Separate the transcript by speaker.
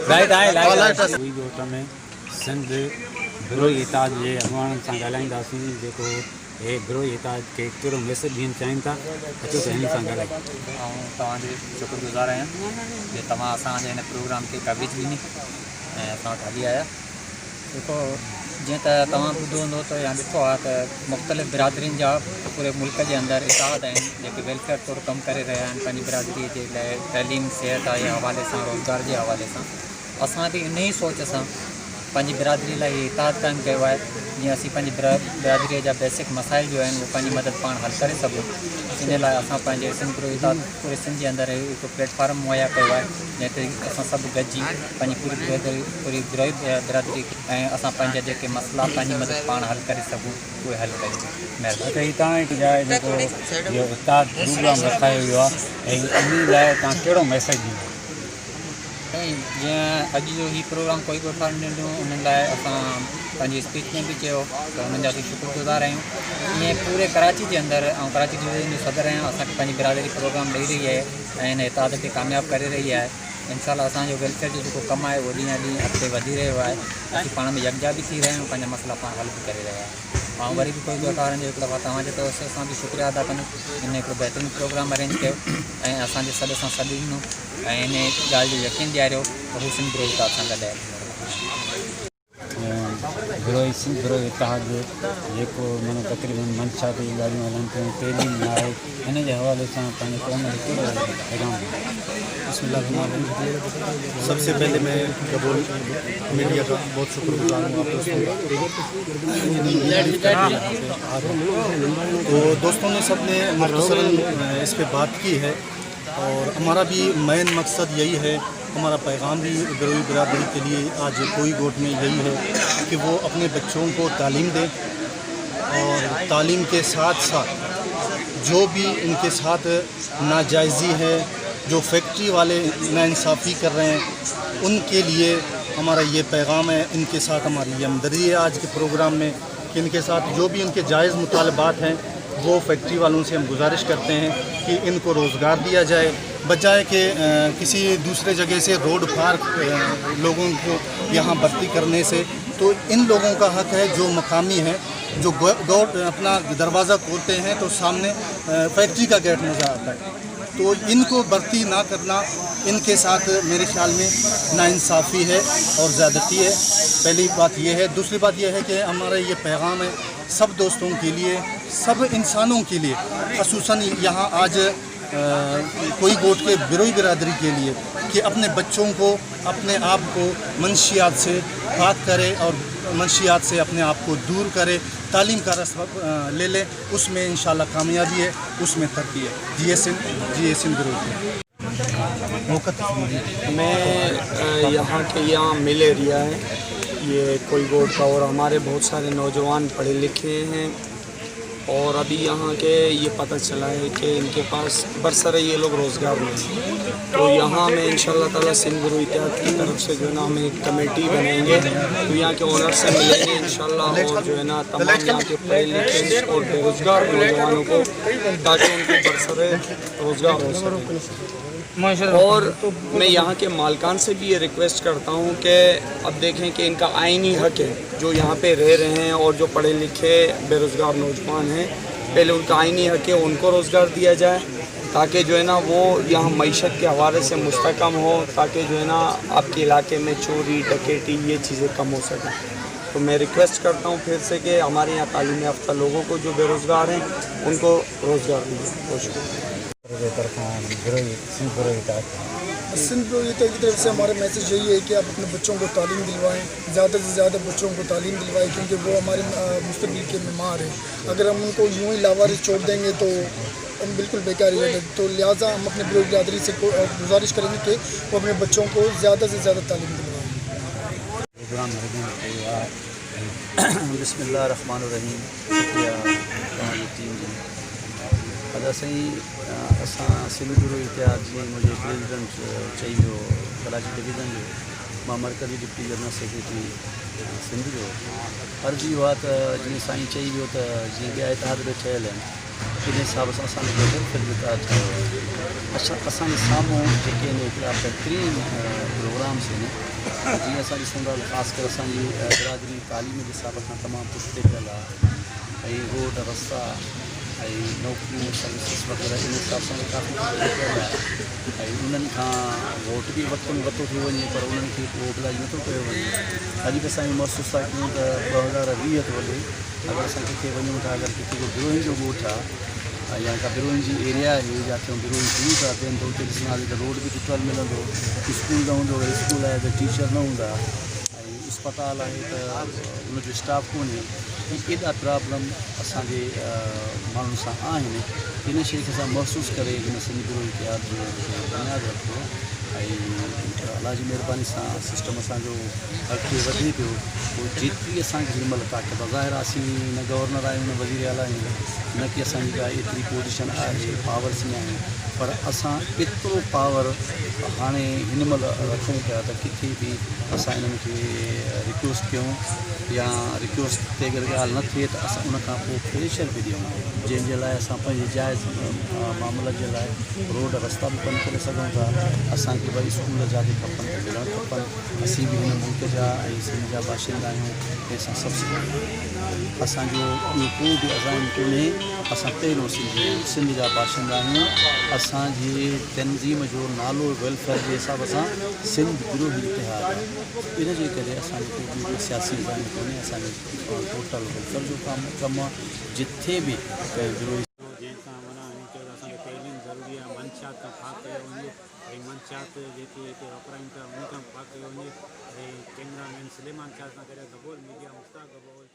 Speaker 1: कोई ॻोठ में सिंध बिरोई इताद जे अॻवाननि सां ॻाल्हाईंदासीं जेको हे बिरोई इताद खे कहिड़ो मैसेज ॾियणु चाहिनि था अचो त हिन सां ॻाल्हायूं।
Speaker 2: तव्हांजे शुक्रगुज़ार आहियां जे तव्हां असांजे हिन प्रोग्राम खे कवरेज ॾिनी ऐं असां वटि हली आया। देखो जीअं त तव्हां ॿुधो हूंदो त या ॾिठो आहे त मुख़्तलिफ़ बिरादरियुनि जा पूरे मुल्क जे अंदरि इताद आहिनि जेके वेलफेयर तौरु कमु करे रहिया आहिनि पंहिंजी बिरादरीअ जे लाइ तइलीम सिहत जे हवाले सां रोज़गार जे हवाले सां। असां बि इन ई सोच सां पंहिंजी बिरादरी लाइ इहे इताद क़ाइमु कयो आहे जीअं असीं पंहिंजी बिरादरीअ जा बेसिक मसाइल जो आहिनि उहे पंहिंजी मदद पाण हल करे सघूं। इन लाइ असां पंहिंजे सिंध बिरोई इताद पूरे सिंध जे अंदरि हिकु प्लेटफॉर्म मुहैया कयो आहे जंहिं ते असां सभु गॾिजी पंहिंजी पूरी बिरादरी ऐं असां पंहिंजा जेके मसइला पंहिंजी मदद पाण हल करे सघूं उहे हल कयूं।
Speaker 1: महिरबानी। हीउ तव्हां हिकु जाइ जेको इहो इताद प्रोग्राम रखायो वियो आहे ऐं इन लाइ तव्हां कहिड़ो मैसेज ॾींदो?
Speaker 2: ऐं जीअं अॼु जो हीउ प्रोग्राम कोई ॻोठ वारनि ॾिनो उन्हनि लाइ असां पंहिंजी स्पीच में बि चयो त उन्हनि जा असीं शुक्रगुज़ार आहियूं। ईअं पूरे कराची जे अंदरि ऐं कराची डिवीज़न जो सदर आहियां असांखे पंहिंजी बिरादरी प्रोग्राम ॾेई रही आहे ऐं हिन इताद खे कामयाबु करे रही आहे। इंशाअल्लाह असांजो वेलफेयर जो जेको कमु आहे उहो ॾींहुं ॾींहुं अॻिते वधी रहियो आहे। असीं पाण में यकजा बि थी रहिया आहियूं पंहिंजा मसइला पाण हल बि करे रहिया आहियूं। ऐं वरी बि कोई ॻोठ वारनि जो हिकु दफ़ा तव्हांजे तरफ़ सां असां बि शुक्रिया अदा कंदुमि हिन हिकिड़ो बहितरीनु प्रोग्राम अरेंज कयो ऐं असांजे सॾ सां सॾु ॾिनो ऐं इन ॻाल्हि जो यकीन ॾियारियो त हू सिंध बिरोई इताद सां गॾु आहे।
Speaker 1: सिंध बिरोई इताद जेको माना तक़रीबन मंशाती ॻाल्हियूं हलनि पियूं तइलीम आहे हिन जे हवाले सां पंहिंजे क़ौम खे कहिड़ो पैगाम?
Speaker 3: सबसे पहले मैं कबूल मीडिया का बहुत शुक्रगुजार हूँ आप दोस्तों का। तो दोस्तों ने सब ने मुख्तसरन इस पर बात की है और हमारा भी मेन मकसद यही है, हमारा पैगाम भी बिरोई बिरादरी के लिए आज कोई गोट में यही है कि वो अपने बच्चों को तालीम दें और तालीम के साथ साथ जो भी इनके साथ नाजायज़ी है, जो फैक्ट्री वाले नाइंसाफ़ी कर रहे हैं उनके लिए हमारा ये पैगाम है। इनके साथ हमारी ये हमदर्दी है आज के प्रोग्राम में कि इनके साथ जो भी इनके जायज़ मुतालबात हैं वो फैक्ट्री वालों से हम गुजारिश करते हैं कि इनको रोज़गार दिया जाए बजाय कि किसी दूसरे जगह से रोड पार लोगों को यहाँ भर्ती करने से। तो इन लोगों का हक़ है जो मकामी हैं जो अपना दरवाज़ा खोलते हैं तो सामने फैक्ट्री का गेट नज़र आता है, तो इनको भर्ती ना करना इनके साथ मेरे ख्याल में नाइंसाफ़ी है और ज़्यादती है। पहली बात ये है। दूसरी बात ये है कि हमारा ये पैगाम है सब दोस्तों के लिए, सब इंसानों के लिए, ख़ुसूसन यहाँ आज कोई गोट के बिरोई बिरादरी के लिए कि अपने बच्चों को अपने आप को मंशियात से पाक करे और मंशियात से अपने आप को दूर करे, तालीम का रास्ता ले ले, उसमें इंशाल्लाह कामयाबी है, उसमें तरक्की है। जी सिंध बिरोई।
Speaker 4: मैं यहाँ के मिल एरिया है ये कोई गोट का और हमारे बहुत सारे नौजवान पढ़े लिखे हैं और अभी यहाँ के ये पता चला है कि इनके पास बरसरे ये लोग रोज़गार नहीं है। तो यहाँ में इंशाअल्लाह ताला सिंध बिरोई इत्तेहाद की तरफ से जो है ना हम एक कमेटी बनाएंगे तो यहाँ के ओनर से मिलेंगे इंशाअल्लाह और जो है ना तमाम यहाँ के पढ़े लिखे और बेरोज़गार नौजवानों को ताकि उनको बरसरे रोज़गार हो सके। और मैं यहाँ के मालकान से भी ये रिक्वेस्ट करता हूँ कि अब देखें कि इनका आईनी हक़ है जो यहाँ पे रह रहे हैं और जो पढ़े लिखे बेरोज़गार नौजवान हैं पहले उनका आईनी हक़ है उनको रोज़गार दिया जाए ताकि जो है ना वो यहाँ मईशत के हवाले से मुस्तकम हो, ताकि जो है ना आपके इलाके में चोरी डकैती ये चीज़ें कम हो सकें। तो मैं रिक्वेस्ट करता हूँ फिर से कि हमारे यहाँ तालीम याफ्ता लोगों को जो बेरोज़गार हैं उनको रोज़गार दीजिए। बहुत शुक्रिया।
Speaker 5: सिंध बिरोई इत्तेहाद की तरफ से हमारा मैसेज यही है कि आप अपने बच्चों को तालीम दिलवाएं, ज़्यादा से ज़्यादा बच्चों को तालीम दिलवाएं क्योंकि वो हमारे मुस्तक़बिल के मेहमान हैं। अगर हम उनको यूँ ही लावारिस छोड़ देंगे तो हम बिल्कुल बेकार ही रहेंगे। तो लिहाजा हम अपने बिरोई बिरादरी से गुजारिश करेंगे कि वो अपने बच्चों को ज़्यादा से ज़्यादा तालीम दिलवाएँ।
Speaker 3: बिस्मिल्लाहिर्रहमानिर्रहीम। अदा सही असां सिंध बिरोई इत्तेहाद जी मुझे प्रेसिडेंट चाहिए कराची डिवीज़न जो मां मरकज़ी डिप्टी जनरल सेक्रेटरी सिंध जो अर्ज़ी हुआ तो जीअं साईं चई वियो त जीअं ॿिया इतिहाद बि ठहियल आहिनि इन हिसाब सां असांजो इतिहाद
Speaker 6: असांजे साम्हूं जेके आहिनि हिकिड़ा बहितरीन प्रोग्राम्स आहिनि जीअं असां ॾिसूं था ख़ासि करे असांजी बिरादरी तालीम जे हिसाब सां तमामु पुठिते पियल आहे ऐं रोड रस्ता ऐं नौकरियूं सर्विसिस वग़ैरह इन हिसाब सां काफ़ी पुठिते पियल आहे ऐं उन्हनि खां वोट बि वरितो थी वञे पर उन्हनि खे मोबिलाइज़ नथो कयो वञे। अॼु बि असां महसूसु था कयूं त 2020 ते वॾे अगरि असां किथे वञूं था अगरि किथे को बिरोही जो ॻोठु आहे या का बिरोही जी एरिया आहे जिते बिरोही दूर था थियनि त उते ॾिसंदासीं त रोड बि टुटल मिलंदो, स्कूल न हूंदो, स्कूल आहे त टीचर न हूंदा ऐं अस्पताल आहे त उनजो स्टाफ कोन्हे। एॾा प्रॉब्लम असांजे माण्हुनि सां आहिनि। इन शइ खे असां महसूसु करे हिन सिंध बिरोही इतिहाद जो बुनियादु रखियो ऐं अलाह जी महिरबानी सां सिस्टम असांजो अॻिते वधे पियो। पोइ जेतिरी असांखे हिन महिल ताक़त ज़ाहिर आहे असीं न गवर्नर आहियूं न वज़ीर आला आहियूं न की असांजी का एतिरी पोजीशन आहे पावर्स में आहियूं पर असां एतिरो पावर हाणे हिन महिल रखूं पिया त किथे बि असां इन्हनि खे रिक्वेस्ट कयूं या रिक्वेस्ट ते अगरि ॻाल्हि न थिए त असां उनखां पोइ प्रेशर बि ॾियूं जंहिंजे लाइ असां पंहिंजे जाइज़ मामले जे लाइ रोड रस्ता बि बंदि करे सघूं था। असांखे वरी स्कूल जा बि खपनि मिलणु खपनि। असीं बि हिन मुल्क जा ऐं सिंध जा बाशिंदा आहियूं तंहिंसां सभु असांजो इहो को बि अज़ाइम कोन्हे। असां पहिरियों सिंध जा बाशिंदा आहियूं। असांजे तनज़ीम जो नालो वेलफेयर जे हिसाब सां सिंध बिरोही इतिहाद आहे। इन जे करे असांजो को बि सियासी अज़ाइम कोन्हे। असांजो टोटल वेलफेयर जो कमु आहे जिथे बि बिरोही
Speaker 1: जंहिंसां माना चयो असांखे तइलीम ज़रूरी आहे मंशात खां पाक कयो वञे ऐं मंशात जेके हिते वापरायूं था उन खां पाक कयो वञे। ऐं कैमरामैन सलेमान शाह सां गॾु गबोल मीडिया मुश्ताक गबोल।